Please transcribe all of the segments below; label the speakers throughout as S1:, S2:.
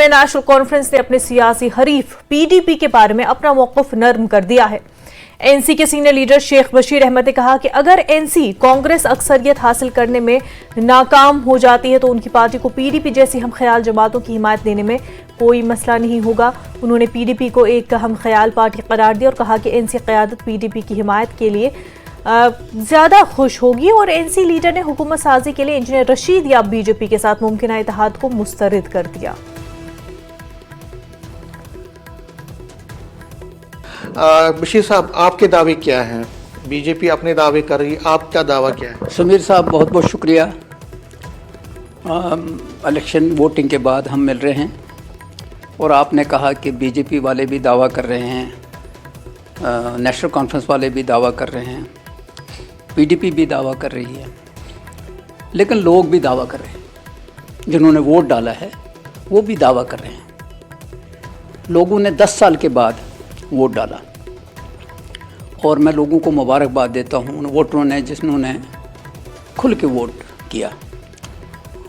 S1: में national conference ने अपने सियासी हरीफ पीडीपी के बारे में अपना मौक़िफ़ नर्म कर दिया है। एनसी के सीनियर लीडर शेख बशीर अहमद ने कहा कि अगर एनसी कांग्रेस अक्सरियत हासिल करने में नाकाम हो जाती है तो उनकी पार्टी को पीडीपी जैसी हम ख्याल जमातों की हिमायत देने में कोई मसला नहीं होगा। उन्होंने पीडीपी को एक हम ख्याल पार्टी करार दिया और कहा कि एनसी क़यादत पीडीपी की हिमायत के लिए ज़्यादा खुश होगी और एनसी लीडर ने हुकूमत साजी के लिए इंजीनियर रशीद या बीजेपी के साथ मुमकिन इत्तेहाद को मुस्तरद कर दिया।
S2: बशीर साहब, आपके दावे क्या हैं? बीजेपी अपने दावे कर रही है, आपका दावा क्या है?
S3: समीर साहब, बहुत बहुत शुक्रिया। इलेक्शन वोटिंग के बाद हम मिल रहे हैं और आपने कहा कि बीजेपी वाले भी दावा कर रहे हैं, नेशनल कॉन्फ्रेंस वाले भी दावा कर रहे हैं, पीडीपी भी दावा कर रही है, लेकिन लोग भी दावा कर रहे हैं। जिन्होंने वोट डाला है वो भी दावा कर रहे हैं। लोगों ने 10 साल के बाद वोट डाला और मैं लोगों को मुबारकबाद देता हूँ उन वोटरों ने जिन्होंने खुल के वोट किया।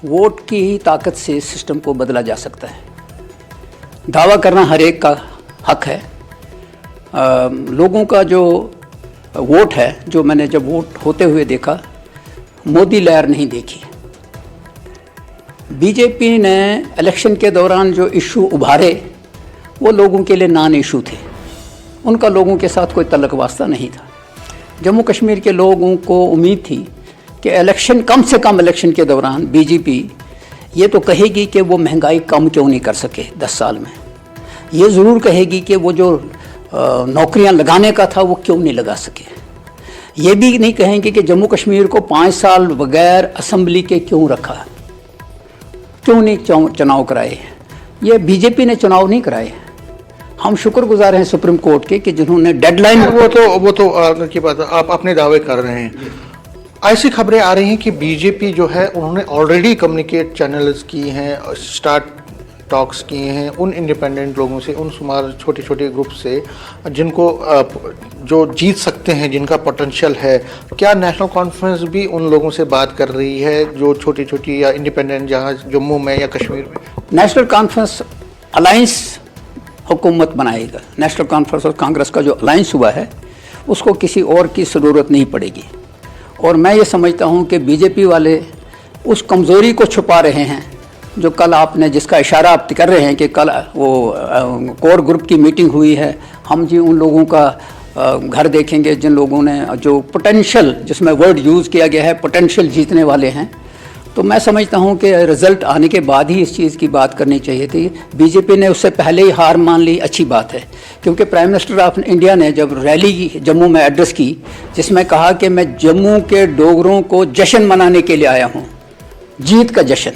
S3: वोट की ही ताकत से सिस्टम को बदला जा सकता है। दावा करना हर एक का हक है। लोगों का जो वोट है, जो मैंने जब वोट होते हुए देखा, मोदी लहर नहीं देखी। बीजेपी ने इलेक्शन के दौरान जो इशू उभारे वो लोगों के लिए नॉन इशू थे, उनका लोगों के साथ कोई तल्लक वास्ता नहीं था। जम्मू कश्मीर के लोगों को उम्मीद थी कि इलेक्शन, कम से कम इलेक्शन के दौरान बीजेपी ये तो कहेगी कि वो महंगाई कम क्यों नहीं कर सके 10 साल में। ये ज़रूर कहेगी कि वो जो नौकरियां लगाने का था वो क्यों नहीं लगा सके। ये भी नहीं कहेंगे कि जम्मू कश्मीर को 5 साल बगैर असम्बली के क्यों रखा, क्यों नहीं चुनाव कराए। ये बीजेपी ने चुनाव नहीं कराए। हम शुक्रगुजार हैं सुप्रीम कोर्ट के कि जिन्होंने डेडलाइन,
S2: वो तो की बात है, आप अपने दावे कर रहे हैं। ऐसी खबरें आ रही हैं कि बीजेपी जो है उन्होंने ऑलरेडी कम्युनिकेट चैनल्स की हैं, स्टार्ट टॉक्स किए हैं उन इंडिपेंडेंट लोगों से, उन शुमार छोटे छोटे ग्रुप से जिनको जो जीत सकते हैं, जिनका पोटेंशियल है। क्या नेशनल कॉन्फ्रेंस भी उन लोगों से बात कर रही है जो छोटी छोटी या इंडिपेंडेंट, जहाँ जम्मू में या कश्मीर में?
S3: नेशनल कॉन्फ्रेंस अलायंस हुकूमत बनाएगा। नेशनल कॉन्फ्रेंस और कांग्रेस का जो अलायंस हुआ है उसको किसी और की ज़रूरत नहीं पड़ेगी। और मैं ये समझता हूँ कि बीजेपी वाले उस कमज़ोरी को छुपा रहे हैं जो कल आपने, जिसका इशारा आप कर रहे हैं कि कल वो कोर ग्रुप की मीटिंग हुई है। हम जी उन लोगों का घर देखेंगे जिन लोगों ने जो पोटेंशियल, जिसमें वर्ड यूज़ किया गया है पोटेंशियल, जीतने वाले हैं। तो मैं समझता हूं कि रिज़ल्ट आने के बाद ही इस चीज़ की बात करनी चाहिए थी। बीजेपी ने उससे पहले ही हार मान ली, अच्छी बात है, क्योंकि प्राइम मिनिस्टर ऑफ इंडिया ने जब रैली जम्मू में एड्रेस की, जिसमें कहा कि मैं जम्मू के डोगरों को जश्न मनाने के लिए आया हूं, जीत का जश्न।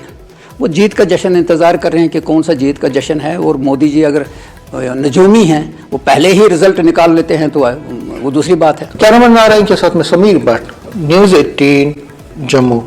S3: वो जीत का जश्न इंतज़ार कर रहे हैं कि कौन सा जीत का जश्न है। और मोदी जी अगर नजूमी हैं, वो पहले ही रिज़ल्ट निकाल लेते हैं तो वो दूसरी बात है।
S2: कैमरामैन नारायण के साथ में समीर भट्ट, न्यूज़ 18 जम्मू।